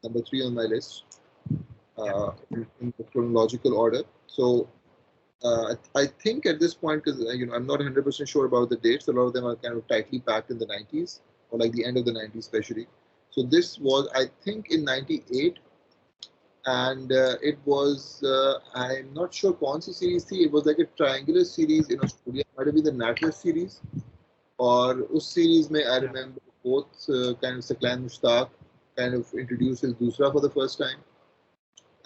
number 3 on my list Yeah. in the chronological order. So I think at this point, because I'm not 100% sure about the dates. A lot of them are kind of tightly packed in the 90s or like the end of the 90s, especially. So this was, I think, in 98, and it was I'm not sure kaun si series thi. It was like a triangular series in Australia. It might have been the Natless series, or us series mein I Yeah. remember both kind of Saklan Mushtaq kind of introduced his Dusra for the first time.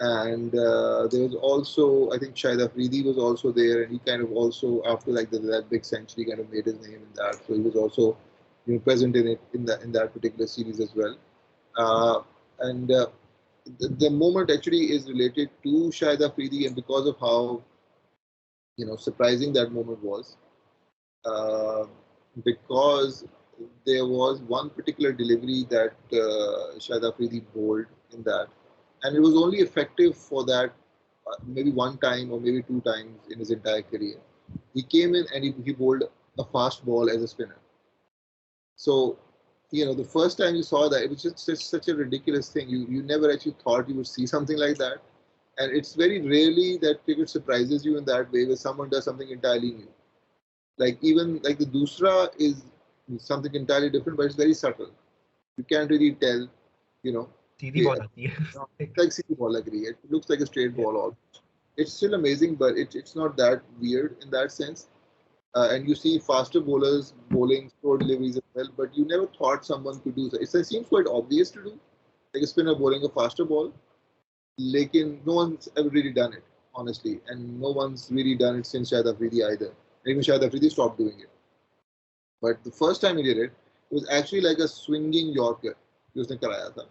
And there was also, I think Shahid Afridi was also there, and he kind of also after like that big century kind of made his name in that. So he was also present in it in that particular series as well. And the moment actually is related to Shahid Afridi, and because of how surprising that moment was, uh, because there was one particular delivery that Shahid Afridi bowled in that, and it was only effective for that maybe one time or maybe two times in his entire career. He came in and he bowled a fast ball as a spinner. So, the first time you saw that, it was just such a ridiculous thing. You never actually thought you would see something like that. And it's very rarely that cricket surprises you in that way where someone does something entirely new. Like even like the Dusra is something entirely different, but it's very subtle. You can't really tell, you know, Sidhi yeah, ball आती है. it's like city ball, agree. It looks like a straight Yeah. ball all. It's still amazing, but it's not that weird in that sense. And you see faster bowlers bowling slow deliveries as well, but you never thought someone could do so. It seems quite obvious to do, like a spinner bowling a faster ball, lekin no one's ever really done it, honestly, and no one's really done it since Shahid Afridi either. Even Shahid Afridi stopped doing it. But the first time he did it, it was actually like a swinging Yorker कि उसने कराया था.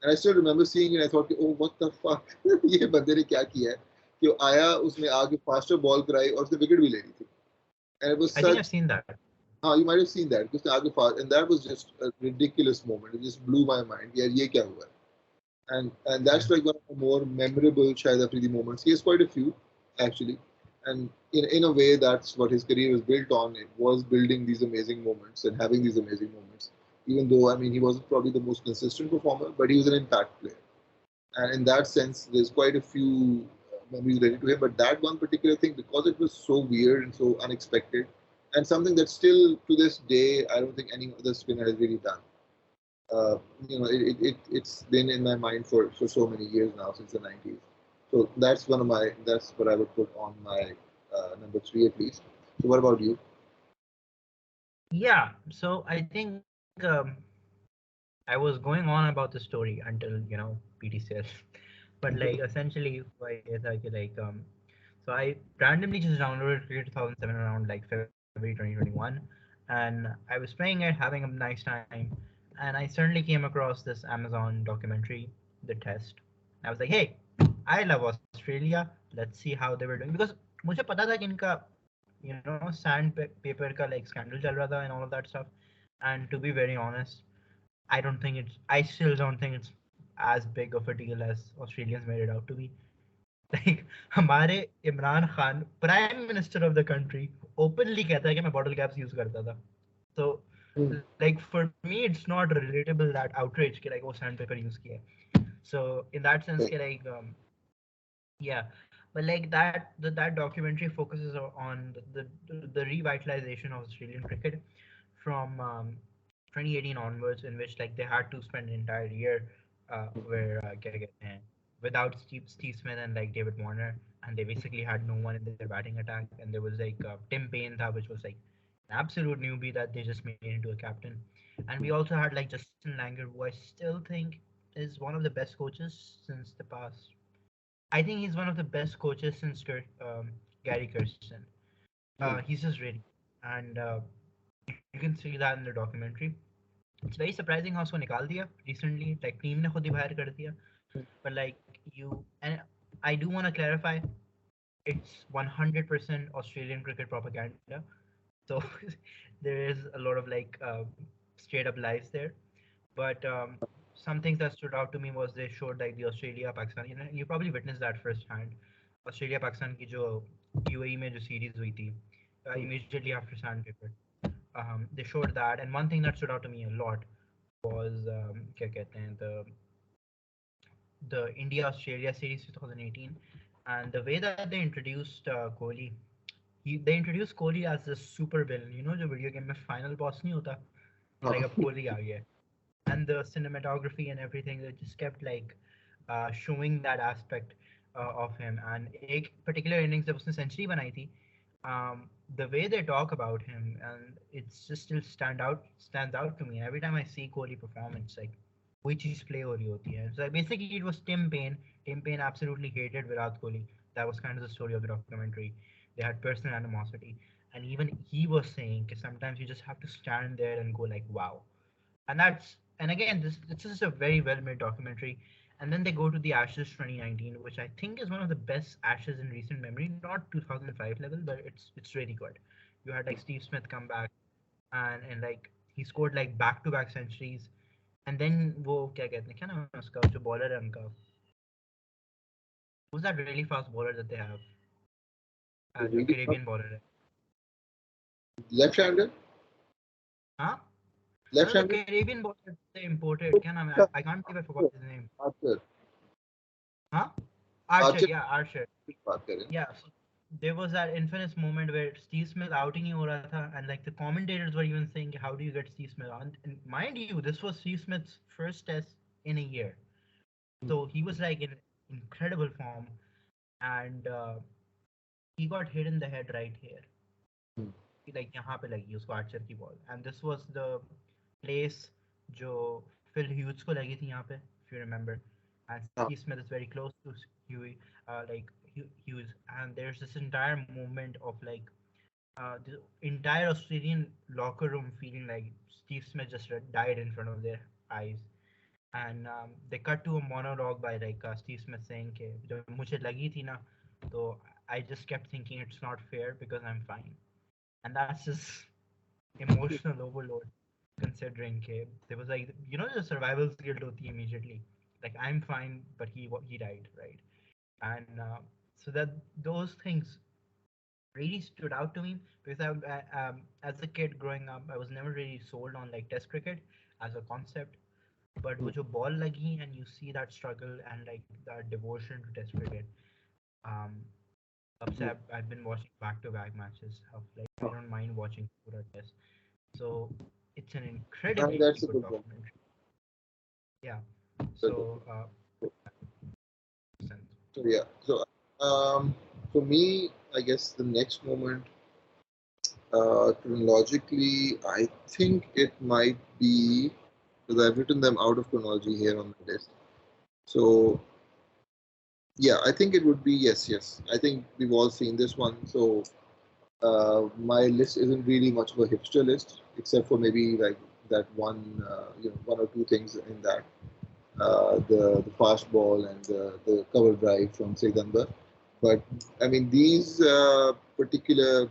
And I still remember seeing it. I thought, oh, what the fuck? ये बंदे ने क्या किया है? कि वो आया, उसने आगे faster ball कराई और उसने wicket भी ले ली थी. And it was I think I've such. seen that. You might have seen that because आगे fast, and that was just a ridiculous moment. It just blew my mind. यार ये क्या हुआ? And Yeah. that's like one of the more memorable Shahid Afridi moments. He has quite a few actually, and in a way that's what his career was built on. It was building these amazing moments and having these amazing moments. Even though I mean he wasn't probably the most consistent performer, but he was an impact player. And in that sense, there's quite a few memories related to him. But that one particular thing, because it was so weird and so unexpected, and something that still to this day I don't think any other spinner has really done. It's been in my mind for so many years now since the 90s. So that's what I would put on my number three at least. So what about you? Yeah. So I think I was going on about the story until PTCL, but like essentially why is that so I randomly just downloaded Cricket 2007 around like February 2021, and I was playing it, having a nice time, and I suddenly came across this Amazon documentary, The Test. I was like, hey, I love Australia. Let's see how they were doing because मुझे पता था कि इनका sand paper का like scandal चल रहा था and all of that stuff. And to be very honest, I still don't think it's as big of a deal as Australians made it out to be. Like हमारे Imran Khan prime minister of the country openly कहता है कि मैं bottle caps use करता था. So Hmm. like for me it's not relatable that outrage कि like वो sand paper use किया है. So in that sense Okay. कि like yeah, but like that documentary focuses on the revitalization of Australian cricket from 2018 onwards, in which like they had to spend an entire year where क्या कहते हैं, without Steve Smith and like David Warner, and they basically had no one in their batting attack, and there was like Tim Payne tha, which was like an absolute newbie that they just made into a captain, and we also had like Justin Langer, who I still think is one of the best coaches since the past. I think he's one of the best coaches since Gary Kirsten. Hmm. He's just really, and you can see that in the documentary. It's very surprising how उसको निकाल दिया recently. Like team ने खुद ही बाहर कर दिया. But like you and I do want to clarify, it's 100% Australian cricket propaganda. So there is a lot of like straight up lies there. But some things that stood out to me was they showed like the Australia Pakistan. You probably witnessed that firsthand. Australia Pakistan की जो UAE में जो series हुई थी immediately after sandpaper. They showed that, and one thing that stood out to me a lot was क्या कहते हैं, the India-Australia series 2018, and the way that they introduced Kohli, they introduced Kohli as the super villain. You know, the video game में final boss नहीं होता, कि like अब Kohli आ गया, and the cinematography and everything, they just kept like showing that aspect of him. And एक particular innings जब उसने century बनाई थी, the way they talk about him, and it's just still stands out to me. Every time I see Kohli perform, it's like वही चीज play हो रही होती है. So basically, it was Tim Payne. Tim Payne absolutely hated Virat Kohli. That was kind of the story of the documentary. They had personal animosity, and even he was saying that sometimes you just have to stand there and go like, wow. And again, this is a very well made documentary. And then they go to the Ashes 2019, which I think is one of the best Ashes in recent memory. Not 2005 level, but it's really good. You had like Steve Smith come back, and like he scored like back to back centuries. And then वो क्या कहते हैं, क्या नाम है उसका जो bowler है उनका, who's that really fast bowler that they have, जो Really? Caribbean bowler है, Left-handed? हाँ, no, the Left-handed? Caribbean bowler they imported, क्या नाम है, I can't believe I forgot his name. Archer. हाँ, Archer, Archer yeah, Archer. बात करें. Yeah, so there was that infamous moment where Steve Smith outing ही हो रहा था, and like the commentators were even saying, how do you get Steve Smith on? And mind you, this was Steve Smith's first test in a year, so he was like in incredible form, and he got hit in the head right here. Like यहाँ पे लगी उसको Archer की ball, and this was the place जो Phil Hughes को लगी थी यहाँ पे, if you remember. And Steve Smith is very close to Huey, like Hughes, and there's this entire movement of like the entire Australian locker room feeling like Steve Smith just died in front of their eyes. And they cut to a monologue by like Steve Smith saying कि जब मुझे लगी थी ना, तो I just kept thinking it's not fair because I'm fine. And that's just emotional overload, considering there was like, you know, the survival's guilt hoti immediately, like I'm fine but he died, right? And so that those things really stood out to me, because as a kid growing up, I was never really sold on like test cricket as a concept. But wo jo ball lagi and you see that struggle and like that devotion to test cricket, um I've been watching back-to-back matches of like I don't mind watching Pura Test. So it's an And incredibly that's good a good one. documentary. Yeah. Good one. So So yeah. So for me, I guess the next moment, chronologically, I think it might be, because I've written them out of chronology here on my list. So yeah, I think it would be yes. I think we've all seen this one. So my list isn't really much of a hipster list, except for maybe like that one, one or two things in that. The fast ball and the cover drive from Seganda. But I mean, these particular,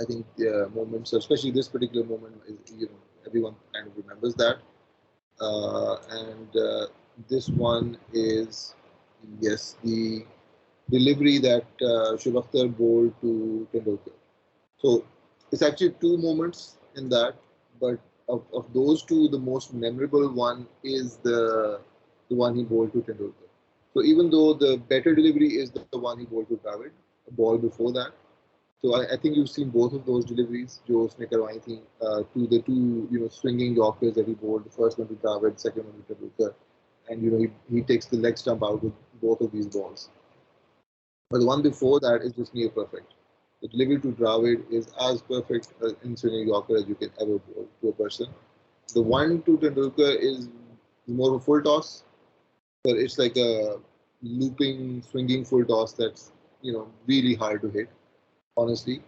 I think, moments, especially this particular moment, is, everyone kind of remembers that. And this one is, yes, the delivery that Shoaib Akhtar bowled to Tendulkar. So it's actually two moments in that, but of those two, the most memorable one is the one he bowled to Tendulkar. So even though the better delivery is the one he bowled to Dravid, a ball before that. So I think you've seen both of those deliveries, जो उसने करवाई थी, to the two swinging Yorkers that he bowled. The first one to Dravid, second one to Tendulkar, and he takes the leg stump out with both of these balls. But the one before that is just near perfect. The delivery to Dravid is as perfect in swinging Yorker as you can ever bowl to a person. The one to Tendulkar is more of a full toss, but it's like a looping, swinging full toss that's really hard to hit. Honestly,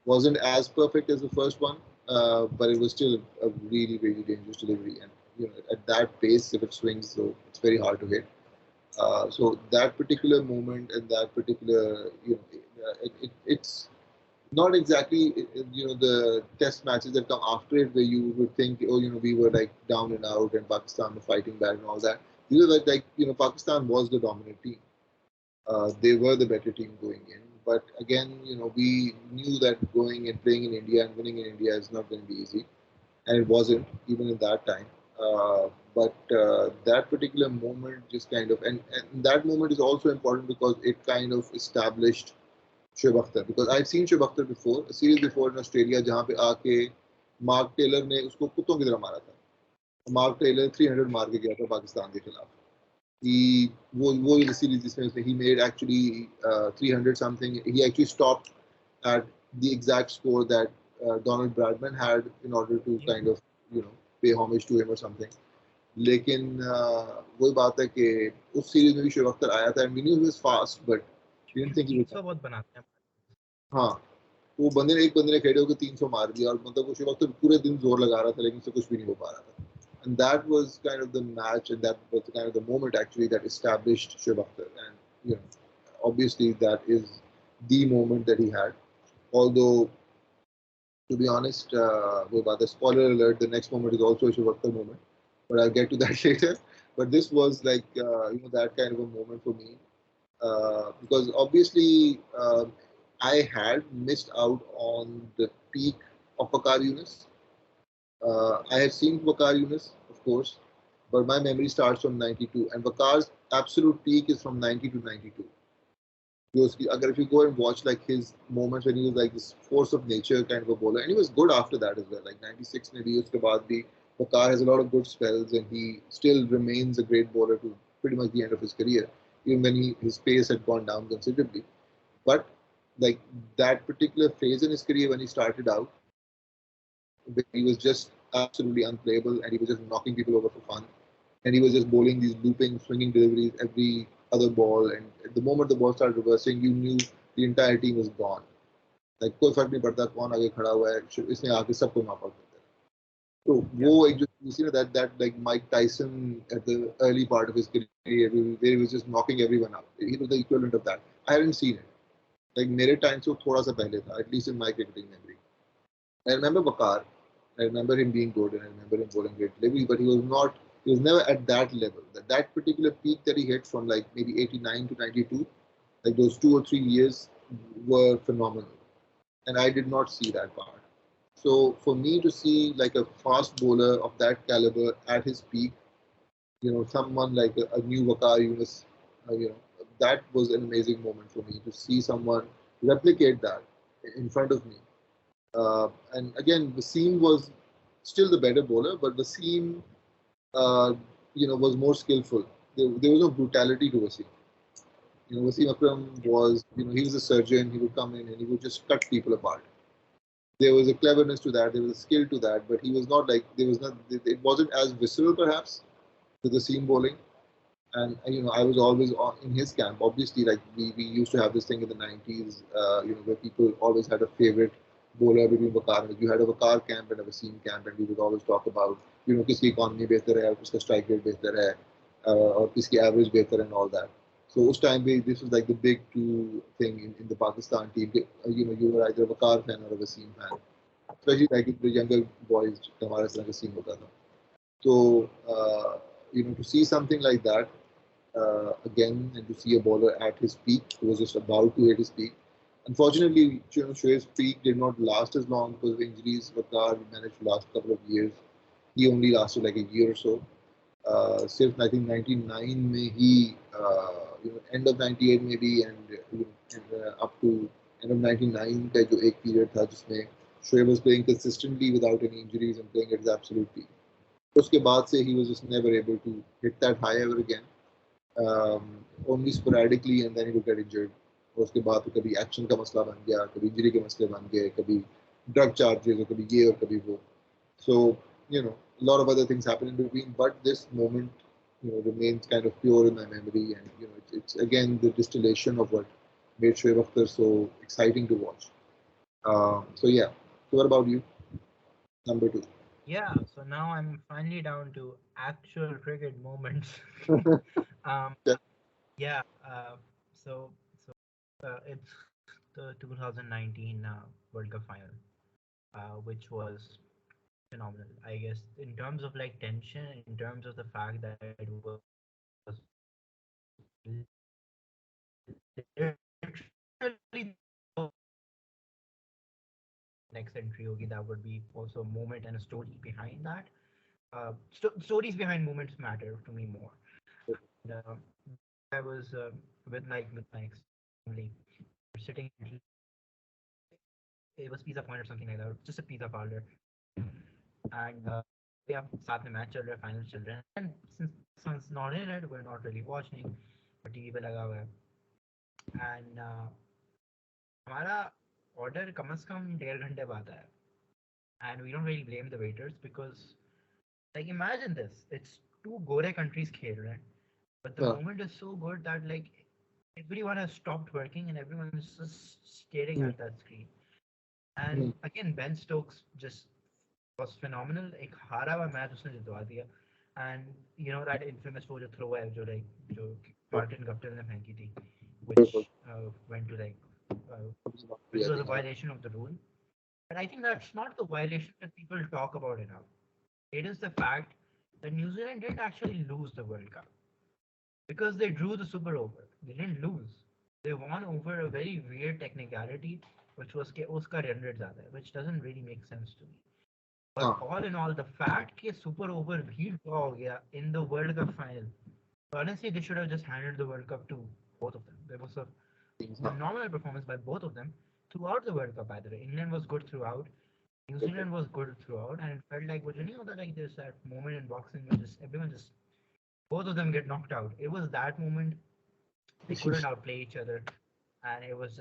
wasn't as perfect as the first one, but it was still a really, really dangerous delivery. And at that pace, if it swings, so it's very hard to hit. So that particular moment and that particular, it's not exactly, the test matches that come after it where you would think, oh, we were like down and out and Pakistan were fighting back and all that. These were like, Pakistan was the dominant team. They were the better team going in. But again, we knew that going and playing in India and winning in India is not going to be easy. And it wasn't, even at that time. But that particular moment just kind of, and that moment is also important because it kind of established Shoaib Akhtar. Because I've seen Shoaib Akhtar before, a series before in Australia, जहाँ पे आके mark Taylor ने उसको कुत्तों की तरह मारा था. मार्क टेलर 300 मार के गया था पाकिस्तान के खिलाफ. He वो the series जिसमें he made actually 300 something. He actually stopped at the exact score that Donald Bradman had in order to Yeah. kind of pay homage to him or something. लेकिन वही बात है कि उस सीरीज में भी शोएब अख्तर आया था. We knew he was fast, but we didn't think he was. 300 बहुत बनाते हैं. हाँ, वो एक बंदे ने खड़े होकर 300 मार दिया और मतलब वो शोएब अख्तर पूरे दिन जोर लगा रहा था लेकिन उससे कुछ भी नहीं हो पा रहा था. And that was kind of the match, and that was kind of the moment actually that established Shoaib Akhtar. And obviously that is the moment that he had. Although, to be honest, about the spoiler alert, the next moment is also a Shoaib Akhtar moment, but I'll get to that later. But this was like that kind of a moment for me because obviously I had missed out on the peak of Bakar Yunus. I have seen Bakar Yunus, of course, but my memory starts from 92, and Bakar's absolute peak is from 90 to 92. Because if you go and watch like his moments when he was like this force of nature kind of a bowler, and he was good after that as well. Like 96 maybe uske baad bhi Bakar has a lot of good spells, and he still remains a great bowler to pretty much the end of his career, even when his pace had gone down considerably. But like that particular phase in his career when he started out, where he was just absolutely unplayable and he was just knocking people over for fun. And he was just bowling these looping, swinging deliveries every other ball. And at the moment the ball started reversing, you knew the entire team was gone. Like कोई फर्क नहीं पड़ता कौन आगे खड़ा हुआ है, इसने आके सबको नॉक आउट कर देना. तो Yeah. वो एक जो you see that like Mike Tyson at the early part of his career where he was just knocking everyone out. He was the equivalent of that. I haven't seen it. Like मेरे time से वो थोड़ा सा पहले था, at least in my cricketing memory. I remember Bakar. I remember him being good and I remember him bowling great delivery, but he was never at that level. That particular peak that he hit from like maybe 89 to 92, like those 2 or 3 years were phenomenal. And I did not see that part. So for me to see like a fast bowler of that caliber at his peak, someone like a new Wakar Yunus, that was an amazing moment for me to see someone replicate that in front of me. And again, Wasim was still the better bowler, but Wasim, uh, was more skillful. There was no brutality to Wasim. Wasim Akram was, he was a surgeon. He would come in and he would just cut people apart. There was a cleverness to that. There was a skill to that, but he was not like there was not. It wasn't as visceral, perhaps, to the seam bowling. And I was always in his camp. Obviously, like we used to have this thing in the 90s, where people always had a favorite bowler between Wakar and you had a Wakar camp and a Wasim camp, and we would always talk about किसकी economy बेहतर है, किसका strike rate बेहतर है, और किसकी average बेहतर and all that. So उस time this was like the big two thing in the Pakistan team. You were either a Wakar fan or a Wasim fan, especially like the younger boys. हमारा इस तरह का scene होता था. So to see something like that again and to see a bowler at his peak who was just about to hit his peak. Unfortunately, Shoaib's peak did not last as long because of injuries. Vakar managed to last a couple of years. He only lasted like a year or so. Since I think 99 may he end of 98 maybe and up to end of 99 का जो एक period था जिसमें Shoaib was playing consistently without any injuries and playing at his absolute peak. उसके बाद से he was just never able to hit that high ever again. Only sporadically and then he would get injured. और उसके बाद तो कभी action का मसला बन गया, कभी इंजरी के मसले बन गए, कभी ड्रग चार्जेस और कभी ये और कभी वो. So a lot of other things happen in between, but this moment remains kind of pure in my memory, and it's again the distillation of what made Shoaib Akhtar so exciting to watch. So yeah. So what about you? Number two. Yeah, so now I'm finally down to actual cricket moments. um, Yeah. yeah, so it's the 2019 World Cup final, which was phenomenal. I guess in terms of like tension, in terms of the fact that it was literally next entry hogi, that would be also a moment and a story behind that. stories behind moments matter to me more. And, I was with my ex family sitting. It was pizza point or something like that, just a pizza parlor. And yeah, साथ में match चल रहा है, finals चल रहे हैं. And since sun's not in it, we're not really watching. But TV पे लगा हुआ है. And हमारा order कम से कम 1.5 घंटे बाद आया. And we don't really blame the waiters because, like, imagine this: it's two gore countries खेल रहे हैं, but the Yeah. moment is so good that like everyone has stopped working and everyone is just staring Mm. at that screen. And Mm. again, Ben Stokes just was phenomenal. एक हारा हुआ match उसने जितवा दिया. And you know that infamous वो जो throw है जो Martin Guptill ने फेंकी थी, which went to which was a violation of the rule. But I think that's not the violation that people talk about enough. It is the fact that New Zealand didn't actually lose the World Cup because they drew the Super Over. They didn't lose. They won over a very weird technicality, which was कि उसका run rate ज़्यादा है, which doesn't really make sense to me. But Ah. all in all, the fact कि Super Over भी draw हो गया in the World Cup final, honestly, they should have just handed the World Cup to both of them. There was a phenomenal performance by both of them throughout the World Cup. By the way, England was good throughout. New Zealand was good throughout, and it felt like, but you know that like there's that moment in boxing where just everyone just both of them get knocked out. It was that moment they couldn't outplay each other, and it was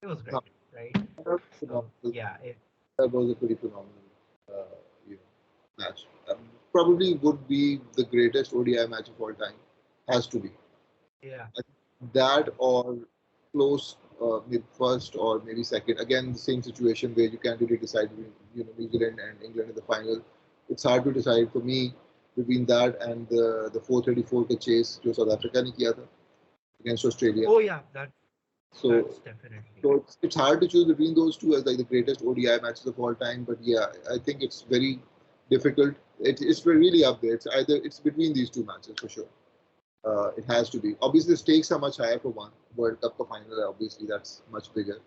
great, right? So yeah, That was a pretty phenomenal, you know, match. Probably would be the greatest ODI match of all time. Has to be. yeah, I think that or close, maybe first or maybe second. Again, the same situation where you can't really decide between New Zealand and England in the final. It's hard to decide for me between that and the 434 ka chase जो South Africa ने किया था against Australia. oh yeah, So that's definitely. so it's hard to choose between those two as like the greatest ODI matches of all time. But yeah, I think it's very difficult. It's really up there. It's between these two matches for sure. It has to be. Obviously, the stakes are much higher for one. World Cup final, obviously, that's much bigger.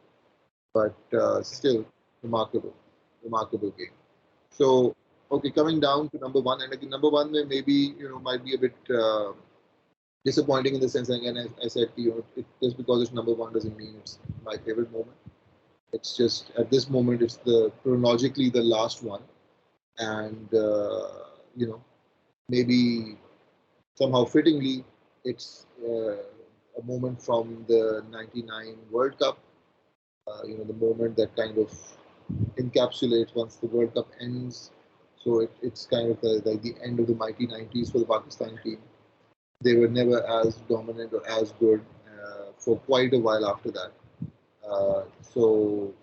But still, remarkable, remarkable game. So, okay, coming down to number one, and again, number one maybe might be a bit disappointing in the sense. Again, I said, just because it's number one doesn't mean it's my favorite moment. It's just at this moment, it's the chronologically the last one, and maybe somehow fittingly, it's a moment from the '99 World Cup. The moment that kind of encapsulates once the World Cup ends. So it's kind of like the end of the mighty '90s for the Pakistan team. They were never as dominant or as good for quite a while after that. So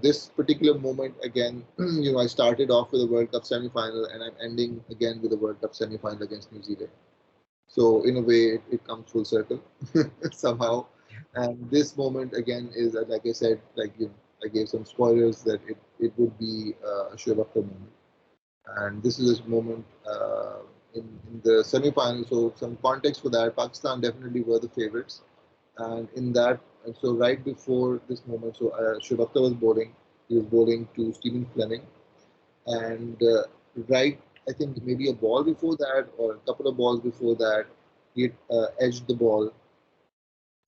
this particular moment again, I started off with a World Cup semi-final and I'm ending again with a World Cup semi-final against New Zealand. So in a way, it comes full circle somehow. And this moment again is like I said, like I gave some spoilers that it would be a Shoaib Akhtar moment, and this is a moment in the semi-final. So some context for that, Pakistan definitely were the favorites, and in that, and so right before this moment, so Shoaib Akhtar was bowling. He was bowling to Stephen Fleming, and right, I think maybe a ball before that or a couple of balls before that, he edged the ball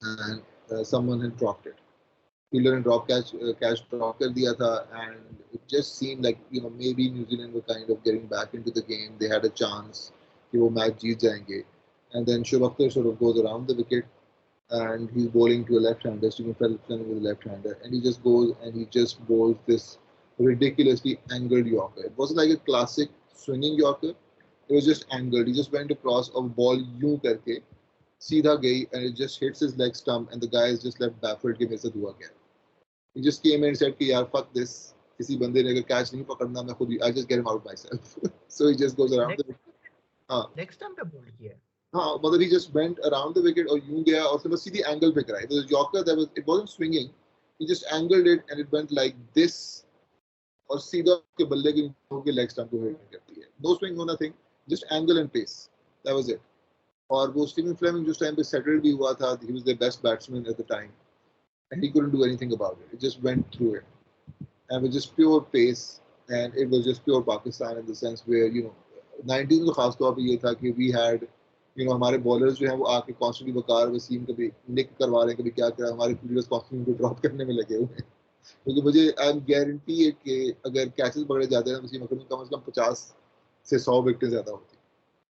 and someone had dropped it. Fielder and drop catch drop कर दिया था, and it just seemed like maybe New Zealand were kind of getting back into the game. They had a chance कि वो match जीत जाएंगे, and then Shoaib Akhtar sort of goes around the wicket and he's bowling to a left-hander, Stephen Fleming with a left-hander, and he just goes and he just bowls this ridiculously angled Yorker. It wasn't like a classic swinging Yorker. It was just angled. He just went across a ball यूं करके सीधा गई and it just hits his leg stump and the guy is just left baffled कि मेरे से हुआ क्या. He just came in and said कि यार fuck this. किसी बंदे ने अगर कैच नहीं पकड़ना मैं खुद ही I just get him out myself. So he just goes around the wicket. हाँ नेक्स्ट टाइम पे बोल्ड किया है. हाँ मतलब he just went around the wicket और यूं गया और उसने बस सीधी angle पे कराई. It was a Yorker that it wasn't swinging. He just angled it and it went like this और सीधा के बल्ले के leg stump को hit करती है. No swing, no nothing. Just angle and pace. That was it. और वो Stephen Fleming जिस टाइम पे settled भी हुआ था, he was their best batsman at the time, and he couldn't do anything about it. It just went through it, and with just pure pace, and it was just pure Pakistan in the sense where 90s में तो खास तौर पे ये था कि we had हमारे bowlers जो हैं वो आके कॉन्स्टेंटली वकार वसीम कभी निक करवा रहे हैं कभी क्या कर रहे हैं हमारे फील्डर्स कॉन्स्टेंटली उनको ड्रॉप करने में लगे हुए हैं क्योंकि मुझे आई एम गारंटी है कि अगर कैचेस पकड़े जाते हैं वसीम अकरम में कम से कम 50 से 100 विकेटें ज्यादा होती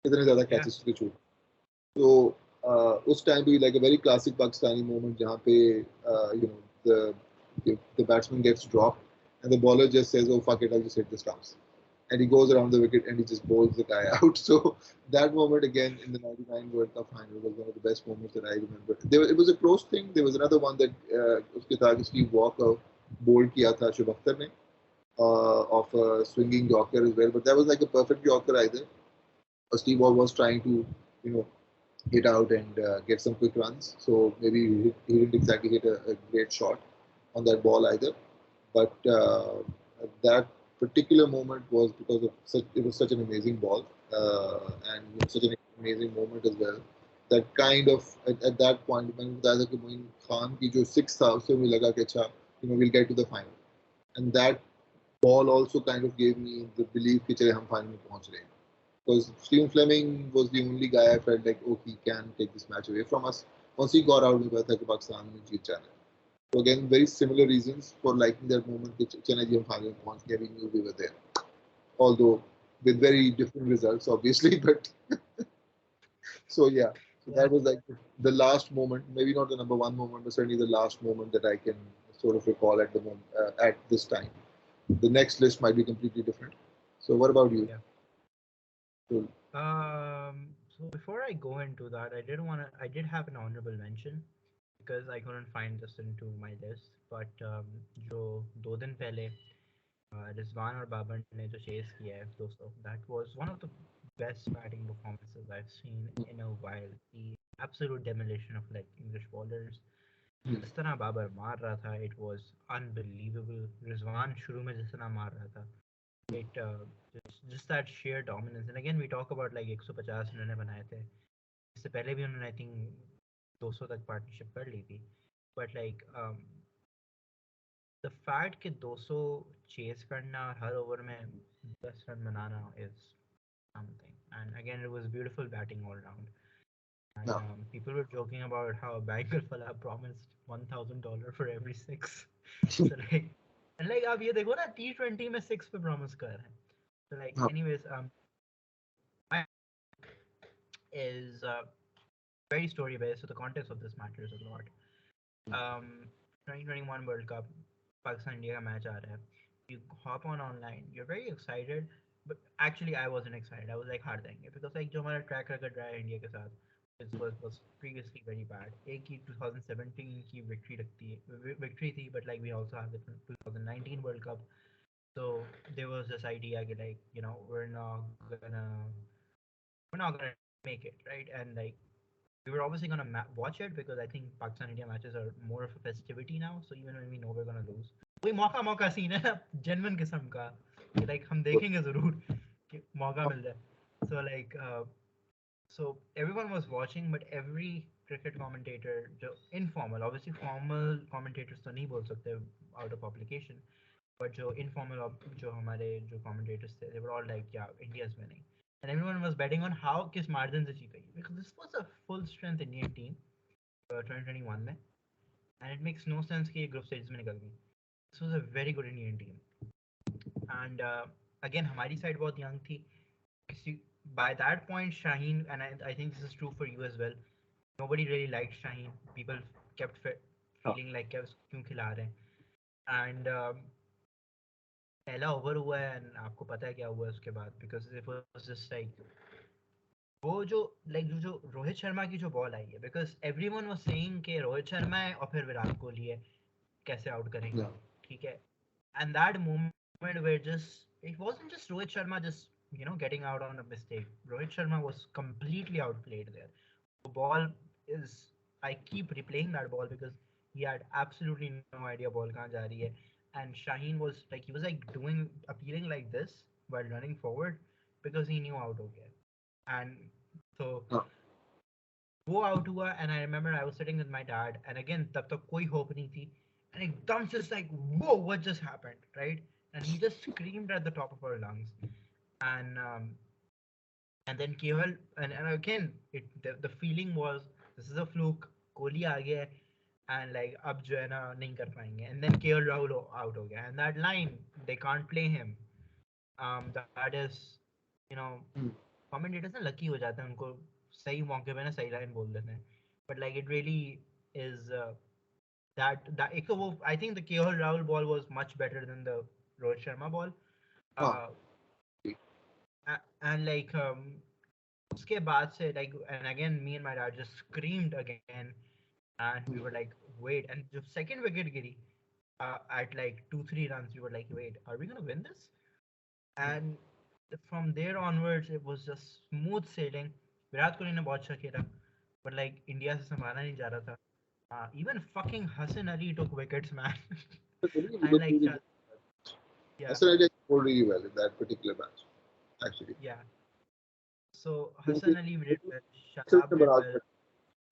इतने ज्यादा Yeah. कैचेस के छूट तो उस टाइम भी like a very classic Pakistani moment जहाँ पे the batsman gets dropped and the bowler just says oh fuck it I'll just hit the stumps and he goes around the wicket and he just bowls the guy out. So that moment again in the '99 World Cup final was one of the best moments that I remember. It was a close thing. There was another one that उसके था Steve Walker bowled किया था Shoaib Akhtar ने of a swinging yorker as well, but that was like a perfect yorker either. Steve Walker was trying to you know hit out and get some quick runs, so maybe he didn't exactly hit a great shot on that ball either. But that particular moment was because of it was such an amazing ball and such an amazing moment as well. That kind of at that point मैंने बताया था कि मोइन खान की जो six था उससे मुझे लगा कि अच्छा we'll get to the final and that ball also kind of gave me the belief कि चले हम final में पहुंच रहे हैं because Stephen Fleming was the only guy I felt like oh he can take this match away from us once he got out मुझे पता था कि पाकिस्तान में जीत जाना है. So again, very similar reasons for liking that moment. Which Chennai final points, we knew we were there. Although with very different results, obviously. But so yeah, so Yeah. that was like the last moment. Maybe not the number one moment, but certainly the last moment that I can sort of recall at the moment at this time. The next list might be completely different. So what about you? Yeah. Cool. So before I go into that, I did have an honorable mention because I couldn't find this into my list. But जो दो दिन पहले रिजवान और बाबर ने जो chess किया है दोस्तों, that was one of the best batting performances I've seen in a while. The absolute demolition of like English bowlers. जिस तरह बाबर मार रहा था, it was unbelievable. रिजवान शुरू में जिस तरह मार रहा था, it just that sheer dominance. And again we talk about like 150 उन्होंने बनाए थे, इससे पहले भी उन्होंने आई थिंक 200 तक पार्टनरशिप कर ली थी. बट लाइक द फैक्ट कि 200 चेस करना और हर ओवर में 10 run banana is something. And again it was beautiful batting all round. And No. people were joking about how Banker Fala promised $1,000 for every six. So like, and like आप ये देखो ना T20 में six पे promise कर रहे हैं. So like, No. anyways, my is very story based, so the context of this matters a lot. Um, 2021 World Cup, Pakistan India का match आ रहा है. You hop on online, you're very excited, but actually I wasn't excited. I was like हार जाएंगे because like जो हमारा track record रहा है India के साथ was previously very bad. एक ही 2017 की victory लगती है victory थी, but like we also had the 2019 World Cup. So there was this idea like we're not gonna make it, right? And like we were obviously gonna watch it because I think Pakistan India matches are more of a festivity now. So even when we know we're gonna lose, वही मौका मौका scene है ना genuine किस्म का कि like हम देखेंगे जरूर कि मौका मिल जाए. So like so everyone was watching, but every cricket commentator जो informal, obviously formal commentators तो नहीं बोल सकते out of obligation, but जो informal जो हमारे जो commentators थे, they were all like yeah India's winning. And everyone was betting on how किस margin से जीतेगी because this was a full strength Indian team 2021 में, and it makes no sense कि ये group stages में निकल गई. This was a very good Indian team. And again हमारी side बहुत young थी. By that point Shaheen, and I think this is true for you as well, nobody really liked Shaheen. People kept feeling like क्यों खिला रहे हैं. And पहला over हुआ है and आपको पता है क्या हुआ उसके बाद, because it was just like वो जो लाइक जो रोहित शर्मा की जो बॉल आई है, बिकॉज एवरीवन वाज सेइंग कि रोहित शर्मा है और फिर विराट कोहली है, कैसे आउट करेंगे. No. ठीक है. And that moment where just it wasn't just Rohit Sharma just getting out on a mistake. Rohit Sharma was completely outplayed there. The ball is, I keep replaying that ball because he had absolutely no idea ball kahan ja rahi hai. And Shaheen was like doing appearing like this while running forward because he knew out हो गया. And so No. वो out हुआ and I remember I was sitting with my dad, and again तब तक कोई hope नहीं थी, and एकदम से लाइक वो what just happened, right? and he just screamed at the top of our lungs. And then केवल and again the feeling was this is a fluke, Kohli आ गया है, and like अब जो है ना नहीं कर पाएंगे, and then KL Rahul out हो गया, and that line they can't play him. That is, you know, Hmm. commentators ना lucky हो जाते हैं, उनको सही मौके पे ना सही line बोल देते हैं, but like it really is that एक तो वो I think the KL Rahul ball was much better than the Rohit Sharma ball. हाँ. uh, and like उसके बाद से like, and again me and my dad just screamed again, and we were like wait, and the second wicket Giri at like 2-3 runs, we were like wait, are we gonna win this? And from there onwards it was just smooth sailing. Virat Kohli ने बहुत अच्छा खेला, but like India से संभाला नहीं जा रहा था. Even fucking Hassan Ali took wickets, man. He And looked like really good. yeah, Hassan Ali scored really well in that particular match, actually. yeah, so क्योंकि Hassan Ali did well, Hassan Shadab ने did बराबर well.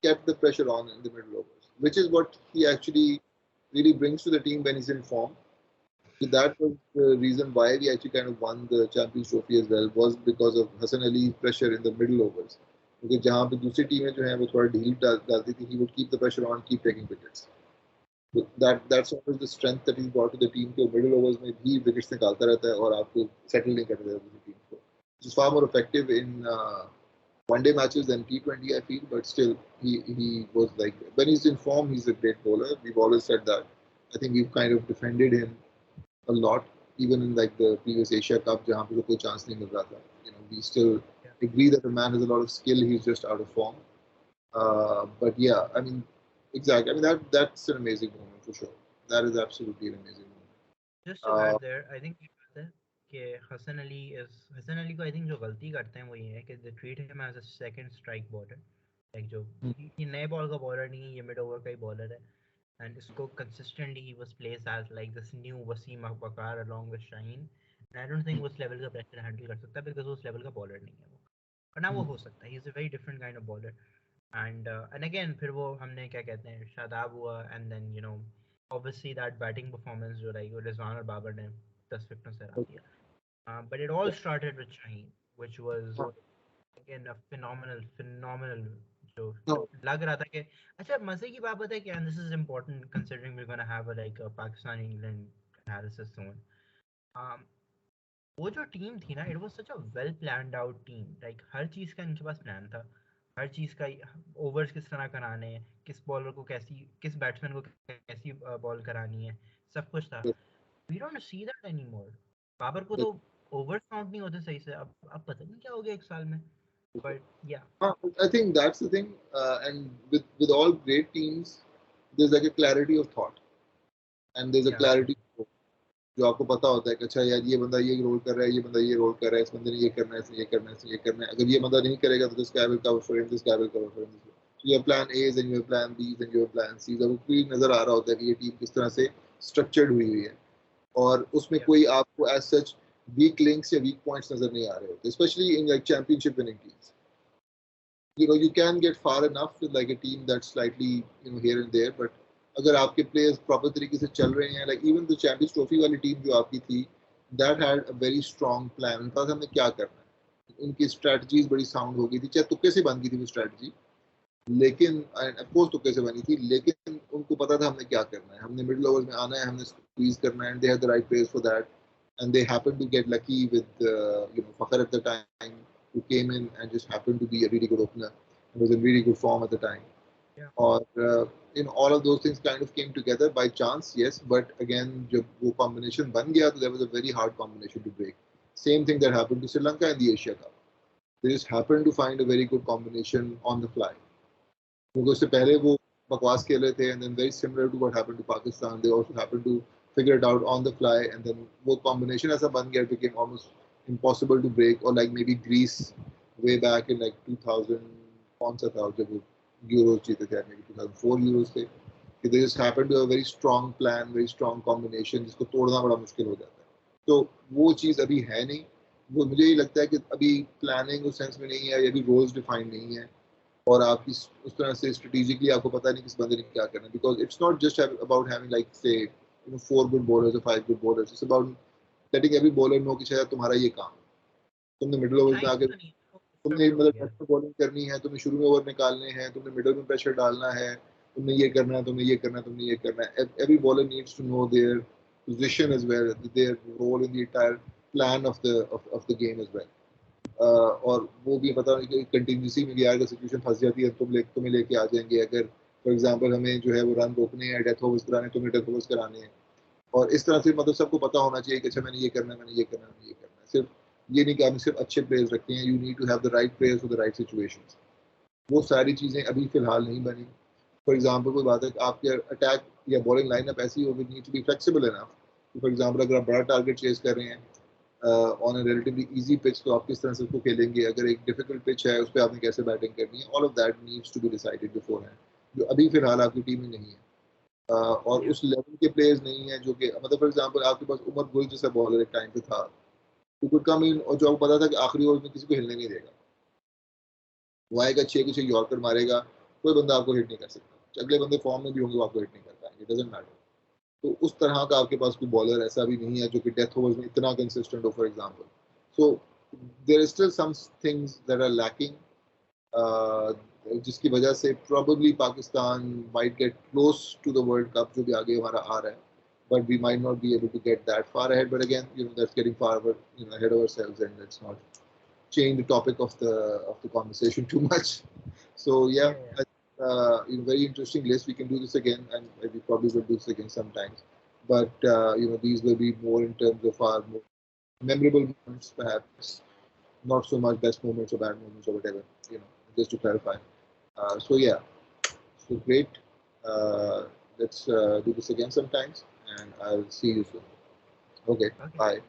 kept the pressure on in the middle overs, which is what he actually really brings to the team when he's in form. So that was the reason why we actually kind of won the Champions Trophy as well, was because of Hassan Ali's pressure in the middle overs. Because जहाँ पे दूसरी टीमें जो हैं वो थोड़ा ढील डालती थी, he would keep the pressure on, keep taking wickets. So that's always the strength that he brought to the team. कि middle overs में भी wickets निकालता रहता है और आपको settle नहीं करने देता दूसरी टीम को. Which is far more effective in one-day matches than T20, I feel. But still, he was like, when he's in form, he's a great bowler. We've always said that. I think we've kind of defended him a lot, even in like the previous Asia Cup, जहाँ पे कोई chance नहीं मिल रहा था. You know, we still Yeah. agree that the man has a lot of skill. He's just out of form. But yeah, I mean, exactly. I mean that's an amazing moment for sure. That is absolutely an amazing moment. Just to Uh, add there, I think ये बात है कि हसन अली को I think जो गलती करते हैं वो ये है कि they treat him as a second strike bowler. Like जो ये नए बॉल का बॉलर नहीं है, ये मिड ओवर का ही बॉलर है, and इसको consistently he was placed as like this new Wasim Akbar along with Shaheen. And I don't think वो उस लेवल का प्रेशर हैंडल कर सकता because वो उस लेवल का बॉलर नहीं है वो, पर ना वो हो सकता है. He is a very different kind of bowler. And again फिर वो हमने क्या कहते हैं शादाब हुआ, and then you know obviously that batting performance जो रही वो रिजवान और बाबर ने 10 विकेटों से हरा दिया. But it all started with Shaheen, which was again a phenomenal जो no, लग रहा था कि अच्छा मजे की बात है कि and this is important considering we're gonna have a Pakistan England analysis soon. Um, वो जो टीम थी ना, it was such a well planned out team. Like हर चीज़ का इनके पास प्लान था, हर चीज़ का. ओवर्स किस तरह कराने हैं, किस बॉलर को कैसी, किस बैट्समैन को कैसी बॉल करानी है, सब कुछ था. We don't see that anymore. Babar को तो ओवर्स काउंट नहीं होते सही से. अब पता नहीं क्या हो गया एक साल में, बट या I think that's the thing. And with all great teams, there's like a clarity of thought, and there's a या clarity जो आपको पता होता है कि अच्छा यार ये बंदा ये रोल कर रहा है, ये बंदा ये रोल कर रहा है, इस बंदे ने ये करना है, इसने ये करना है, इसने ये करना है. अगर ये बंदा नहीं करेगा तो this guy will cover for him, this guy will cover for him. So you have plan A's and you have plan B's and you have plan C's. अब कोई नजर आ रहा होता है कि ये टीम किस तरह से स्ट्रक्चर्ड हुई है और उसमें या कोई आपको एज सच वीक लिंक्स या वीक पॉइंट्स नजर नहीं आ रहे होते, specially in like championship winning teams. You can get far enough with like a team that's slightly here and there, but अगर आपके players proper तरीके से चल रहे हैं, like even the Champions Trophy वाली team जो आपकी थी, that had a very strong plan. उनके पास हमें क्या करना है, उनकी strategies बड़ी sound हो गई थी, चाहे तुक्के से बन गई थी वो strategy, लेकिन of course तुक्के से बनी थी, लेकिन उनको पता था हमने क्या करना है, हमने middle overs में आना है, हमने squeeze करना है, and they had the right players for that, and they happened to get lucky with Fakhar at the time, who came in and just happened to be a really good opener and was in really good form at the time. या Or all of those things kind of came together by chance, yes. But again, जब वो combination बन गया, तो there was a very hard combination to break. Same thing that happened to Sri Lanka in the Asia Cup. They just happened to find a very good combination on the fly. क्योंकि उससे पहले वो बकवास खेल रहे थे, and then very similar to what happened to Pakistan, they also happened to figure it out on the fly, and then वो combination ऐसा बन गया, it became almost impossible to break. Or like maybe Greece way back in like 2000 कौन सा था जब वो Euros जीते थे, maybe 2004 यूरोस थे, कि they just happened to have a very strong plan, very strong combination जिसको तोड़ना बड़ा मुश्किल हो जाता है. तो वो चीज़ अभी है नहीं. वो मुझे ये लगता है कि अभी प्लानिंग उस सेंस में नहीं है, अभी रोल्स डिफाइंड नहीं है, और आपकी उस तरह से स्ट्रेटेजिकली आपको पता नहीं किस बंदे ने क्या करना है. Because it's not just about having like से 4 good bowlers or 5 good bowlers. It's about letting every bowler know कि शायद तुम्हारा ये काम, तुमने मिडिल ओवर्स में आके तुमने मतलब टेस्ट में बॉलिंग करनी है, तुमने शुरू में ओवर निकालने हैं, तुमने मिडिल में प्रेशर डालना है, तुमने ये करना है, तुमने ये करना है, तुमने ये करना है. Every bowler needs to know their position as well, their role in the entire plan of the game as well. और वो भी पता नहीं कि कंटिन्यूसी में भी अगर सिचुएशन फंस जाती है तुम्हें लेके आ जाएंगे. अगर फॉर एग्जांपल हमें जो है वो रन रोकने हैं, डेथ ओवर्स कराने, तुम्हें डेथ ओवर्स कराने हैं. और इस तरह से मतलब सबको पता होना चाहिए कि अच्छा मैंने ये करना है, मैंने ये करना है, मैंने ये करना है. सिर्फ ये नहीं कि आपने सिर्फ अच्छे प्लेयर्स रखते हैं. You need to have the right players for the right situations. वो सारी चीज़ें अभी फिलहाल नहीं बनी. फॉर एग्जांपल कोई बात है कि आपके अटैक या बॉलिंग लाइनअप ऐसी होगी, need to be flexible enough. For example अगर आप बड़ा टारगेट चेज कर रहे हैं on a relatively easy pitch, तो आप किस तरह से उसको खेलेंगे. अगर एक डिफिकल्ट पिच है, उस पर आपने कैसे बैटिंग करनी है. All of that needs to be decided beforehand, जो अभी फिलहाल आपकी टीम में नहीं है. और उस लेवल के प्लेयर्स नहीं है जो कि मतलब फॉर एग्जांपल आपके पास उमर गुल जैसा बॉलर एक टाइम पे था, तो कुड कम इन, और जो आपको पता था कि आखिरी ओवर में किसी को हिलने नहीं देगा. वो आएगा 6 के 6 यॉर्कर मारेगा, कोई बंदा आपको हिट नहीं कर सकता. अगले बंदे फॉर्म में भी होंगे, वो आपको हिट नहीं कर पाएंगे. Doesn't matter. तो उस तरह का आपके पास कोई बॉलर ऐसा भी नहीं है जो कि डेथ ओवर्स में इतना कंसिस्टेंट हो for example. So there is still some things that are lacking, जिसकी वजह से probably Pakistan might get close to the World Cup जो भी आगे हमारा आ रहा है, but we might not be able to get that far ahead. But again, that's getting far ahead of ourselves, and let's not change the topic of the conversation too much. So yeah, very interesting list. We can do this again, and we probably will do this again sometimes. But these will be more in terms of our more memorable moments, perhaps not so much best moments or bad moments or whatever. Just to clarify. So yeah, so great. Let's do this again sometimes, and I'll see you soon. Okay, bye.